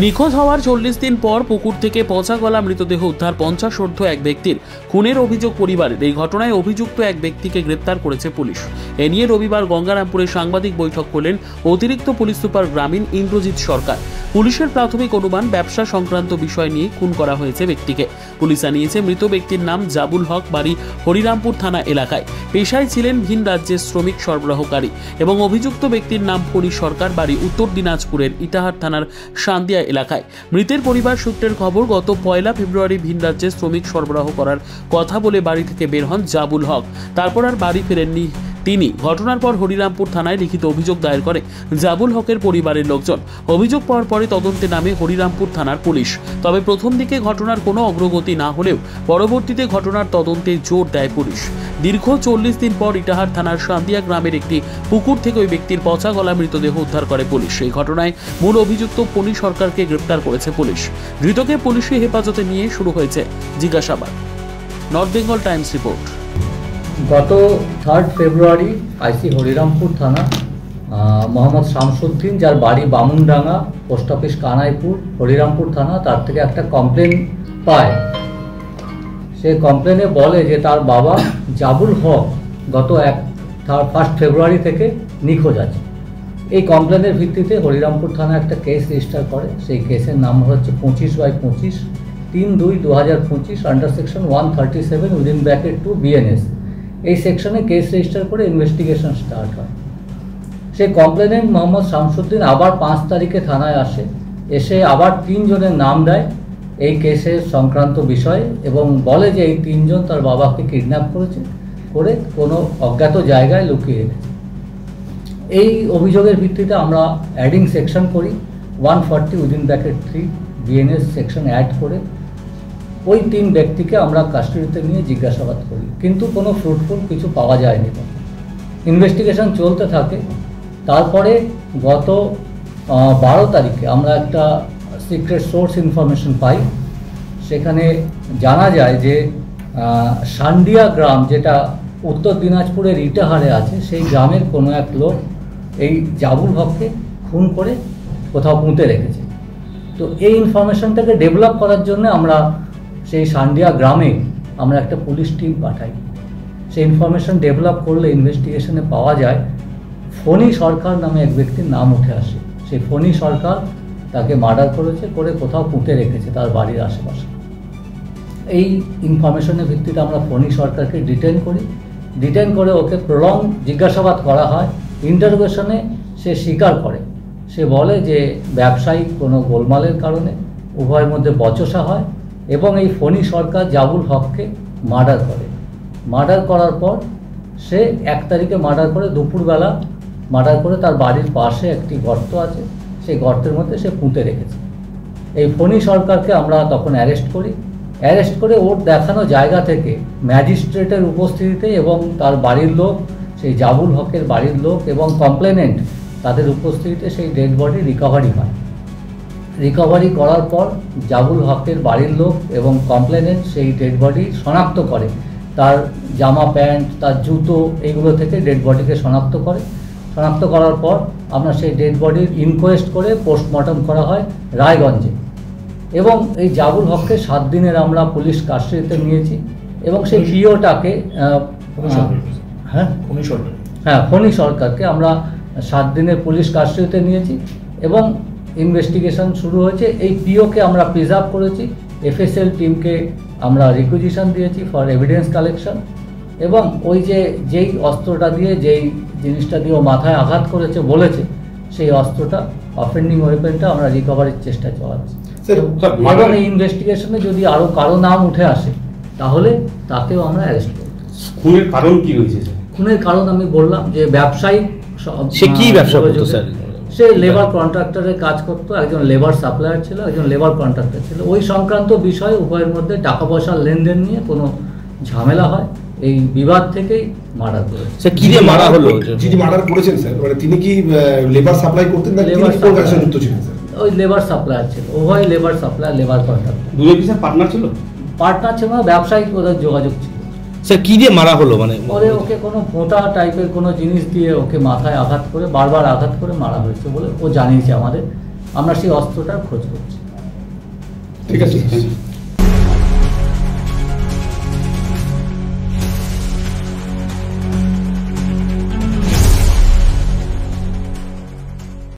নিখোঁজ হওয়ার 40 দিন পর পুকুর থেকে পচা গলা মৃতদেহ উদ্ধার 50 এক ব্যক্তির খুনের অভিযোগ পরিবারের। এই ঘটনায় অভিযুক্ত এক ব্যক্তিকে গ্রেপ্তার করেছে পুলিশ। এ নিয়ে রবিবার গঙ্গারামপুরে সাংবাদিক বৈঠক করলেন অতিরিক্ত পুলিশ সুপার গ্রামীণ ইন্দ্রজিৎ সরকার। পুলিশের প্রাথমিক অনুমান ব্যবসা সংক্রান্ত বিষয় নিয়ে খুন করা হয়েছে ব্যক্তিকে। পুলিশ জানিয়েছে মৃত ব্যক্তির নাম জাবুল হক, বাড়ি হরিরামপুর থানা এলাকায়। পেশায় ছিলেন ভিন রাজ্যের শ্রমিক সরবরাহকারী এবং অভিযুক্ত ব্যক্তির নাম ফণী সরকার, বাড়ি উত্তর দিনাজপুরের ইটাহার থানার সান্দিয়া এলাকায়। মৃতের পরিবার সূত্রের খবর, গত 1 ফেব্রুয়ারি ভিন রাজ্যে শ্রমিক সরবরাহ করার কথা বলে বাড়ি থেকে বের হন জাবুল হক। তারপর আর বাড়ি ফেরেননি তিনি। ঘটনার পর হরিরামপুর থানায় লিখিত অভিযোগ দায়ের করে জাবুল হকের পরিবারের লোকজন। অভিযোগ পাওয়ার পরে তদন্তে নামে হরিরামপুর থানার পুলিশ। তবে প্রথম দিকে ঘটনার কোনো অগ্রগতি না হলেও পরবর্তীতে ঘটনার তদন্তে জোর দেয় পুলিশ। দীর্ঘ 40 দিন পর ইটাহার থানার সান্দিয়া গ্রামের একটি পুকুর থেকে ওই ব্যক্তির পচা গলা মৃতদেহ উদ্ধার করে পুলিশ। এই ঘটনায় মূল অভিযুক্ত ফণী সরকারকে গ্রেপ্তার করেছে পুলিশ। ধৃতকে পুলিশি হেফাজতে নিয়ে শুরু হয়েছে জিজ্ঞাসাবাদ। North Bengal Times report. গত 3 ফেব্রুয়ারি আইসি হরিরামপুর থানা মোহাম্মদ শামসুদ্দিন, যার বাড়ি বামুনডাঙ্গা, পোস্ট অফিস কানাইপুর, হরিরামপুর থানা, তার থেকে একটা কমপ্লেন পায়। সে কমপ্লেনে বলে যে তার বাবা জাবুল হক গত 1 ফেব্রুয়ারি থেকে নিখোঁজ আছে। এই কমপ্লেনের ভিত্তিতে হরিরামপুর থানা একটা কেস রেজিস্টার করে। সেই কেসের নাম হচ্ছে 25/25 3/2/2025 under section 137 within bracket 2 BNS। এই সেকশনে কেস রেজিস্টার করে ইনভেস্টিগেশন স্টার্ট হয়। সেই কমপ্লেনেন্ট মোহাম্মদ শামসুদ্দিন আবার 5 তারিখে থানায় আসে। এসে আবার 3 জনের নাম দেয় এই কেসের সংক্রান্ত বিষয়ে এবং বলে যে এই 3 জন তার বাবাকে কিডন্যাপ করেছে, করে কোনো অজ্ঞাত জায়গায় লুকিয়ে রেখেছে। এই অভিযোগের ভিত্তিতে আমরা অ্যাডিং সেকশন করি 140 within bracket 3 BNS section add করে ওই 3 ব্যক্তিকে আমরা কাস্টডিতে নিয়ে জিজ্ঞাসাবাদ করি, কিন্তু কোনো ফ্রুটফুল কিছু পাওয়া যায়নি। ইনভেস্টিগেশন চলতে থাকে। তারপরে গত 12 তারিখে আমরা একটা সিক্রেট সোর্স ইনফরমেশন পাই। সেখানে জানা যায় যে সান্দিয়া গ্রাম, যেটা উত্তর দিনাজপুরের ইটাহারে আছে, সেই গ্রামের কোনো এক লোক এই জাবুল হককে খুন করে কোথাও পুঁতে রেখেছে। তো এই ইনফরমেশনটাকে ডেভেলপ করার জন্য আমরা সেই সান্দিয়া গ্রামে আমরা একটা পুলিশ টিম পাঠাই। সেই ইনফরমেশন ডেভেলপ করলে ইনভেস্টিগেশনে পাওয়া যায় ফণী সরকার নামে এক ব্যক্তির নাম উঠে আসে। সেই ফণী সরকার তাকে মার্ডার করেছে, করে কোথাও পুঁতে রেখেছে তার বাড়ির আশেপাশে। এই ইনফরমেশনের ভিত্তিতে আমরা ফণী সরকারকে ডিটেন করি। ডিটেন করে ওকে প্রলং জিজ্ঞাসাবাদ করা হয়। ইন্টারোগেশনে সে স্বীকার করে। সে বলে যে ব্যবসায়িক কোনো গোলমালের কারণে উভয়ের মধ্যে বচসা হয় এবং এই ফণী সরকার জাবুল হককে মার্ডার করে। মার্ডার করার পর সে 1 তারিখে মার্ডার করে, দুপুরবেলা মার্ডার করে তার বাড়ির পাশে একটি গর্ত আছে, সেই গর্তের মধ্যে সে পুঁতে রেখেছে। এই ফণী সরকারকে আমরা তখন অ্যারেস্ট করি। অ্যারেস্ট করে ওর দেখানো জায়গা থেকে ম্যাজিস্ট্রেটের উপস্থিতিতে এবং তার বাড়ির লোক, সেই জাবুল হকের বাড়ির লোক এবং কমপ্লেনেন্ট, তাদের উপস্থিতিতে সেই ডেড বডি রিকভারি হয়। রিকভারি করার পর জাবুল হকের বাড়ির লোক এবং কমপ্লেনেন্ট সেই ডেড বডি শনাক্ত করে। তার জামা প্যান্ট, তার জুতো, এইগুলো থেকে ডেড বডিকে শনাক্ত করে। শনাক্ত করার পর আমরা সেই ডেড বডির ইনকোয়েস্ট করে পোস্টমর্টম করা হয় রায়গঞ্জে। এবং এই জাবুল হককে 7 দিনের আমরা পুলিশ কাস্টডিতে নিয়েছি এবং সেই পিওটাকে ফণী সরকারকে আমরা 7 দিনের পুলিশ কাস্টডিতে নিয়েছি এবং ইনভেস্টিগেশন শুরু হয়েছে। এই পিওকে আমরা প্রিজার্ভ করেছি। FSL টিমকে আমরা রিকুইজিশন দিয়েছি ফর এভিডেন্স কালেকশন এবং ওই যেই অস্ত্রটা দিয়ে, যেই জিনিসটা দিয়ে ও মাথায় আঘাত করেছে বলেছে, সেই অস্ত্রটা, অফেন্ডিং ওয়েপেনটা আমরা রিকভারির চেষ্টা চালাচ্ছি। এবং এই ইনভেস্টিগেশনে যদি আরও কারো নাম উঠে আসে তাহলে তাকেও আমরা অ্যারেস্ট করব। খুনের কারণ কি হয়েছে? খুনের কারণ আমি বললাম যে ব্যবসায়িক। সে কি ব্যবসা করতো স্যার? সে লেবার কন্ট্রাক্টরের কাজ করতো। একজন লেবার সাপ্লায়ার ছিল, একজন লেবার কন্ট্রাক্টর ছিল। ওই সংক্রান্ত বিষয়ে উভয়ের মধ্যে টাকা পয়সার লেনদেন নিয়ে কোনো ঝামেলা হয়। এই বিবাদ থেকেই মার্ডার করেছে। সে কি দিয়ে মারা হলো? যিনি মার্ডার করেছেন স্যার, মানে তিনি কি লেবার সাপ্লাই করতেন না লেবার সাথে যুক্ত ছিলেন স্যার? ওই লেবার সাপ্লায়ার ছিল, উভয় লেবার সাপ্লায়ার, লেবার কন্ট্রাক্টর। দুজন কি স্যার পার্টনার ছিল? পার্টনার ছিল না, ব্যবসায়িক ওদের যোগাযোগ ছিল। স্যার কি দিয়ে মারা হলো? মানে ওকে কোনো মোটা টাইপের কোনো জিনিস দিয়ে ওকে মাথায় আঘাত করে, বারবার আঘাত করে মারা হয়েছে বলে ও জানিয়েছে আমাদের। আমরা সেই অস্ত্রটার খোঁজ করছি। ঠিক আছে স্যার।